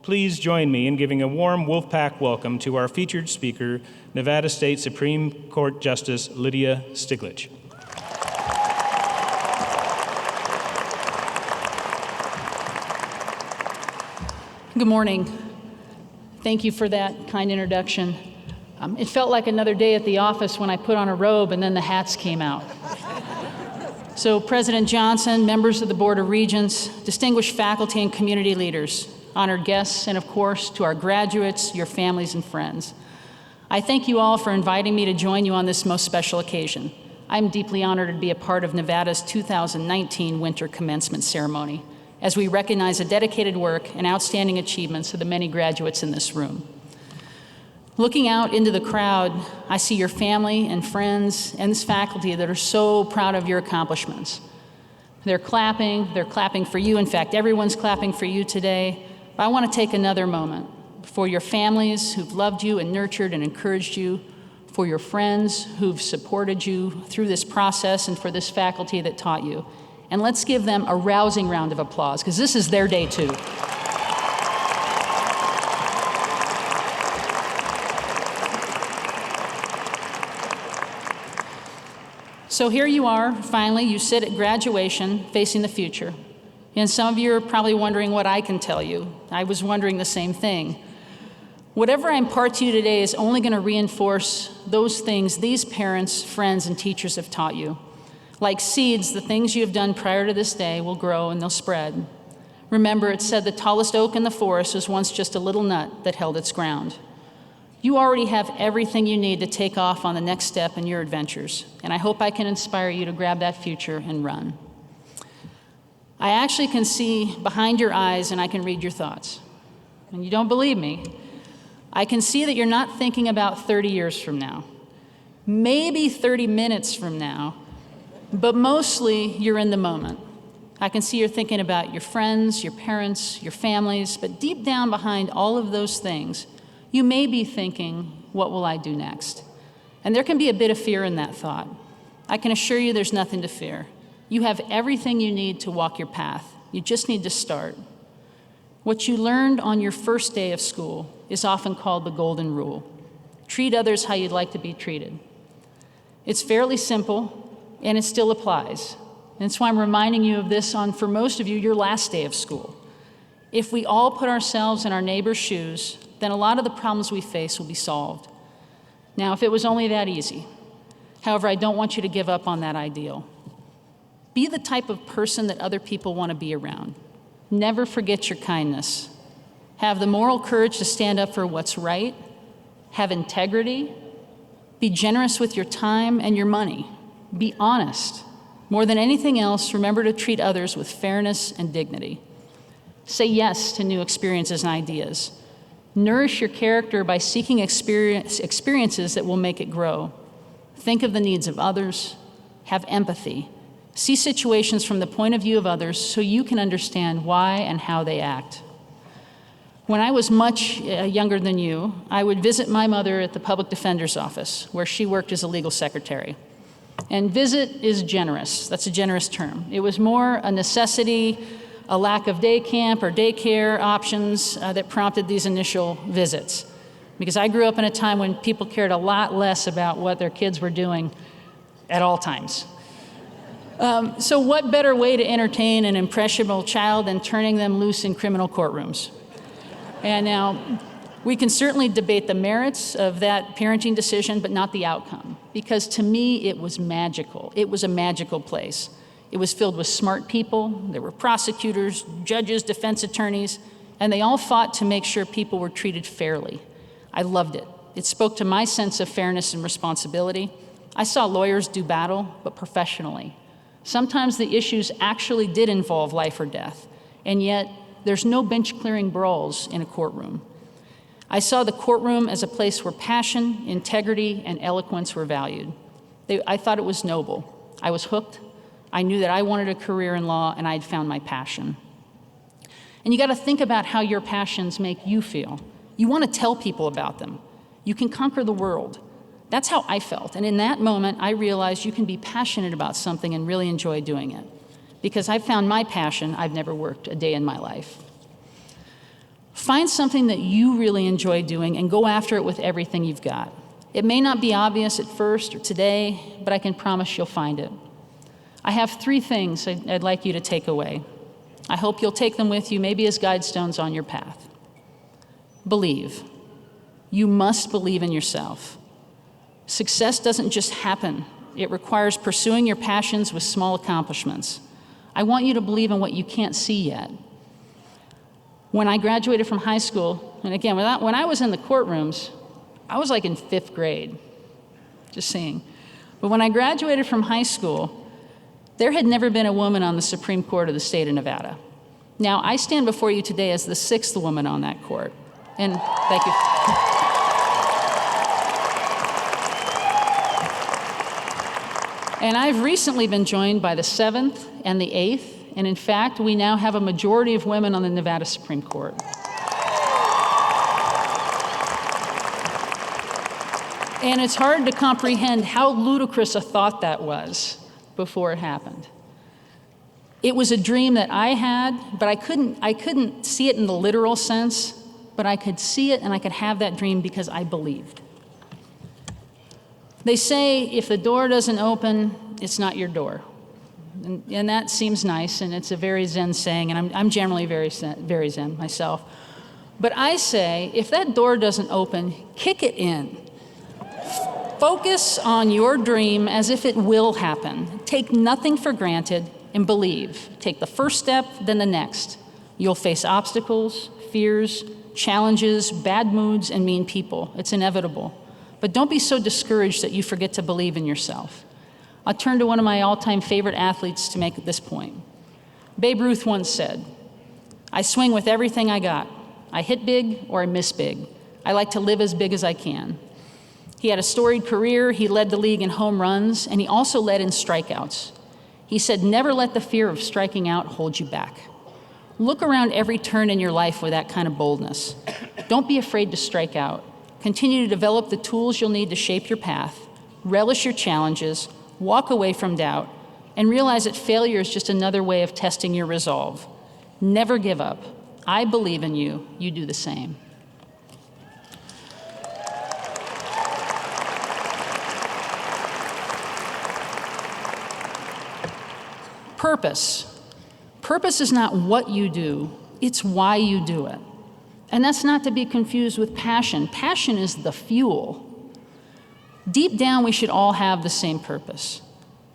Please join me in giving a warm Wolfpack welcome to our featured speaker, Nevada State Supreme Court Justice Lidia Stiglich. Good morning. Thank you for that kind introduction. It felt like another day at the office when I put on a robe and then the hats came out. So President Johnson, members of the Board of Regents, distinguished faculty and community leaders, honored guests, and of course, to our graduates, your families and friends. I thank you all for inviting me to join you on this most special occasion. I'm deeply honored to be a part of Nevada's 2019 Winter Commencement Ceremony, as we recognize the dedicated work and outstanding achievements of the many graduates in this room. Looking out into the crowd, I see your family and friends and this faculty that are so proud of your accomplishments. They're clapping for you. In fact, everyone's clapping for you today. But I want to take another moment for your families who've loved you and nurtured and encouraged you, for your friends who've supported you through this process, and for this faculty that taught you. And let's give them a rousing round of applause, because this is their day too. So here you are, finally, you sit at graduation facing the future. And some of you are probably wondering what I can tell you. I was wondering the same thing. Whatever I impart to you today is only going to reinforce those things these parents, friends, and teachers have taught you. Like seeds, the things you have done prior to this day will grow and they'll spread. Remember, it said the tallest oak in the forest was once just a little nut that held its ground. You already have everything you need to take off on the next step in your adventures, and I hope I can inspire you to grab that future and run. I actually can see behind your eyes and I can read your thoughts. And you don't believe me. I can see that you're not thinking about 30 years from now, maybe 30 minutes from now, but mostly you're in the moment. I can see you're thinking about your friends, your parents, your families, but deep down behind all of those things, you may be thinking, what will I do next? And there can be a bit of fear in that thought. I can assure you there's nothing to fear. You have everything you need to walk your path. You just need to start. What you learned on your first day of school is often called the golden rule. Treat others how you'd like to be treated. It's fairly simple, and it still applies. And that's why I'm reminding you of this on, for most of you, your last day of school. If we all put ourselves in our neighbor's shoes, then a lot of the problems we face will be solved. Now, if it was only that easy. However, I don't want you to give up on that ideal. Be the type of person that other people want to be around. Never forget your kindness. Have the moral courage to stand up for what's right. Have integrity. Be generous with your time and your money. Be honest. More than anything else, remember to treat others with fairness and dignity. Say yes to new experiences and ideas. Nourish your character by seeking experiences that will make it grow. Think of the needs of others. Have empathy. See situations from the point of view of others so you can understand why and how they act. When I was much younger than you, I would visit my mother at the public defender's office, where she worked as a legal secretary. And visit is generous. That's a generous term. It was more a necessity, a lack of day camp or daycare options that prompted these initial visits. Because I grew up in a time when people cared a lot less about what their kids were doing at all times. So what better way to entertain an impressionable child than turning them loose in criminal courtrooms? And now, we can certainly debate the merits of that parenting decision, but not the outcome. Because to me, it was magical. It was a magical place. It was filled with smart people. There were prosecutors, judges, defense attorneys, and they all fought to make sure people were treated fairly. I loved it. It spoke to my sense of fairness and responsibility. I saw lawyers do battle, but professionally. Sometimes the issues actually did involve life or death, and yet there's no bench-clearing brawls in a courtroom. I saw the courtroom as a place where passion, integrity, and eloquence were valued. I thought it was noble. I was hooked. I knew that I wanted a career in law, and I had found my passion. And you got to think about how your passions make you feel. You want to tell people about them. You can conquer the world. That's how I felt. And in that moment, I realized you can be passionate about something and really enjoy doing it. Because I found my passion, I've never worked a day in my life. Find something that you really enjoy doing and go after it with everything you've got. It may not be obvious at first or today, but I can promise you'll find it. I have 3 things I'd like you to take away. I hope you'll take them with you, maybe as guidestones on your path. Believe. You must believe in yourself. Success doesn't just happen. It requires pursuing your passions with small accomplishments. I want you to believe in what you can't see yet. When I graduated from high school, and again, when I was in the courtrooms, I was like in 5th grade, just saying. But when I graduated from high school, there had never been a woman on the Supreme Court of the state of Nevada. Now, I stand before you today as the 6th woman on that court, and thank you. And I've recently been joined by the 7th and the 8th, and in fact, we now have a majority of women on the Nevada Supreme Court. And it's hard to comprehend how ludicrous a thought that was before it happened. It was a dream that I had, but I couldn't see it in the literal sense, but I could see it and I could have that dream because I believed. They say if the door doesn't open, it's not your door. And that seems nice, and it's a very Zen saying, and I'm generally very Zen myself. But I say, if that door doesn't open, kick it in. Focus on your dream as if it will happen. Take nothing for granted and believe. Take the first step, then the next. You'll face obstacles, fears, challenges, bad moods, and mean people. It's inevitable. But don't be so discouraged that you forget to believe in yourself. I'll turn to one of my all-time favorite athletes to make this point. Babe Ruth once said, "I swing with everything I got. I hit big or I miss big. I like to live as big as I can." He had a storied career. He led the league in home runs, and he also led in strikeouts. He said, "Never let the fear of striking out hold you back." Look around every turn in your life with that kind of boldness. Don't be afraid to strike out. Continue to develop the tools you'll need to shape your path. Relish your challenges. Walk away from doubt, and realize that failure is just another way of testing your resolve. Never give up. I believe in you. You do the same. Purpose. Purpose is not what you do, it's why you do it. And that's not to be confused with passion. Passion is the fuel. Deep down, we should all have the same purpose.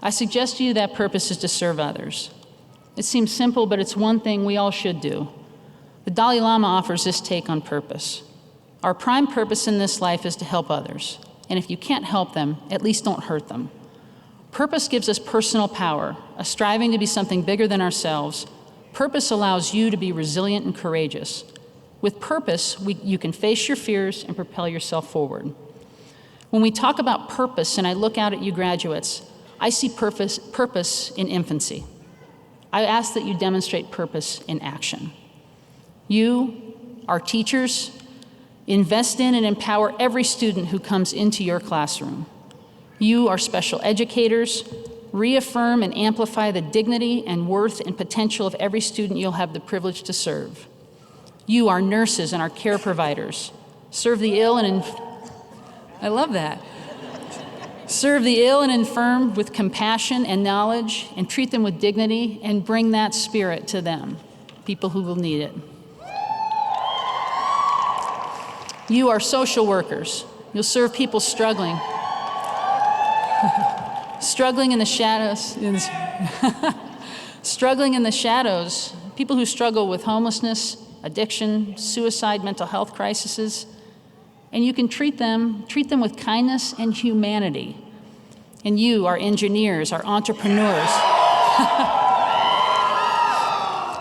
I suggest to you that purpose is to serve others. It seems simple, but it's one thing we all should do. The Dalai Lama offers this take on purpose. Our prime purpose in this life is to help others. And if you can't help them, at least don't hurt them. Purpose gives us personal power, a striving to be something bigger than ourselves. Purpose allows you to be resilient and courageous. With purpose, you can face your fears and propel yourself forward. When we talk about purpose, and I look out at you graduates, I see purpose in infancy. I ask that you demonstrate purpose in action. You, our teachers, invest in and empower every student who comes into your classroom. You, our special educators, reaffirm and amplify the dignity and worth and potential of every student you'll have the privilege to serve. You, our nurses and our care providers, serve the ill and I love that. Serve the ill and infirm with compassion and knowledge, and treat them with dignity, and bring that spirit to them, people who will need it. You are social workers. You'll serve people struggling. Struggling in the shadows. Struggling in the shadows. People who struggle with homelessness, addiction, suicide, mental health crises. And you can treat them with kindness and humanity. And you, our engineers, our entrepreneurs,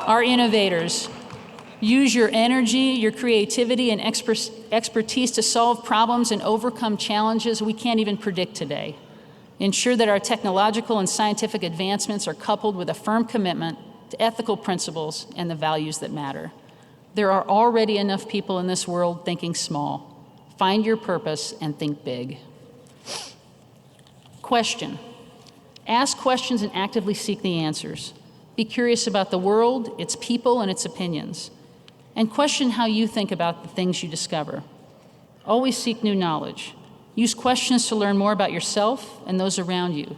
our innovators, use your energy, your creativity, and expertise to solve problems and overcome challenges we can't even predict today. Ensure that our technological and scientific advancements are coupled with a firm commitment to ethical principles and the values that matter. There are already enough people in this world thinking small. Find your purpose and think big. Question. Ask questions and actively seek the answers. Be curious about the world, its people, and its opinions. And question how you think about the things you discover. Always seek new knowledge. Use questions to learn more about yourself and those around you.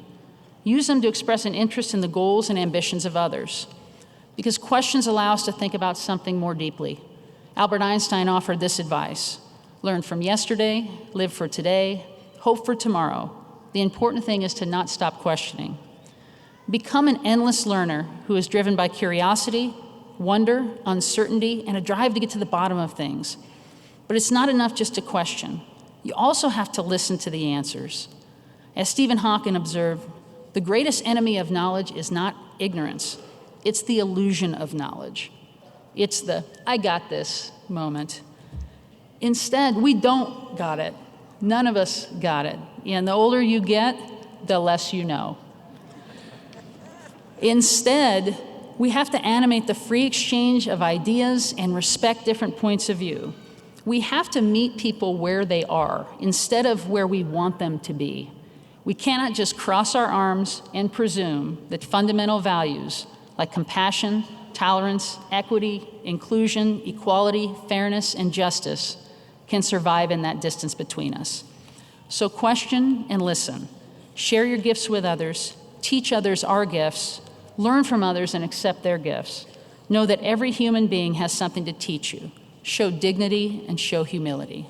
Use them to express an interest in the goals and ambitions of others, because questions allow us to think about something more deeply. Albert Einstein offered this advice: learn from yesterday, live for today, hope for tomorrow. The important thing is to not stop questioning. Become an endless learner who is driven by curiosity, wonder, uncertainty, and a drive to get to the bottom of things. But it's not enough just to question. You also have to listen to the answers. As Stephen Hawking observed, the greatest enemy of knowledge is not ignorance. It's the illusion of knowledge. It's the "I got this" moment. Instead, we don't got it. None of us got it. And the older you get, the less you know. Instead, we have to animate the free exchange of ideas and respect different points of view. We have to meet people where they are instead of where we want them to be. We cannot just cross our arms and presume that fundamental values like compassion, tolerance, equity, inclusion, equality, fairness, and justice can survive in that distance between us. So question and listen. Share your gifts with others. Teach others our gifts. Learn from others and accept their gifts. Know that every human being has something to teach you. Show dignity and show humility.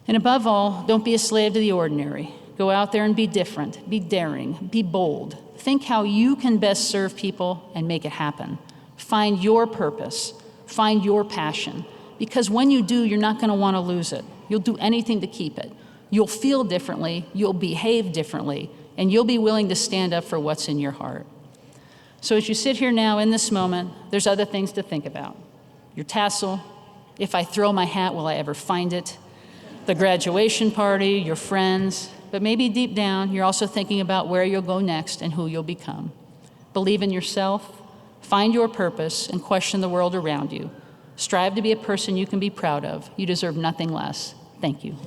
And above all, don't be a slave to the ordinary. Go out there and be different, be daring, be bold. Think how you can best serve people and make it happen. Find your purpose, find your passion, because when you do, you're not going to want to lose it. You'll do anything to keep it. You'll feel differently, you'll behave differently, and you'll be willing to stand up for what's in your heart. So as you sit here now in this moment, there's other things to think about. Your tassel, if I throw my hat, will I ever find it? The graduation party, your friends, but maybe deep down, you're also thinking about where you'll go next and who you'll become. Believe in yourself, find your purpose, and question the world around you. Strive to be a person you can be proud of. You deserve nothing less. Thank you.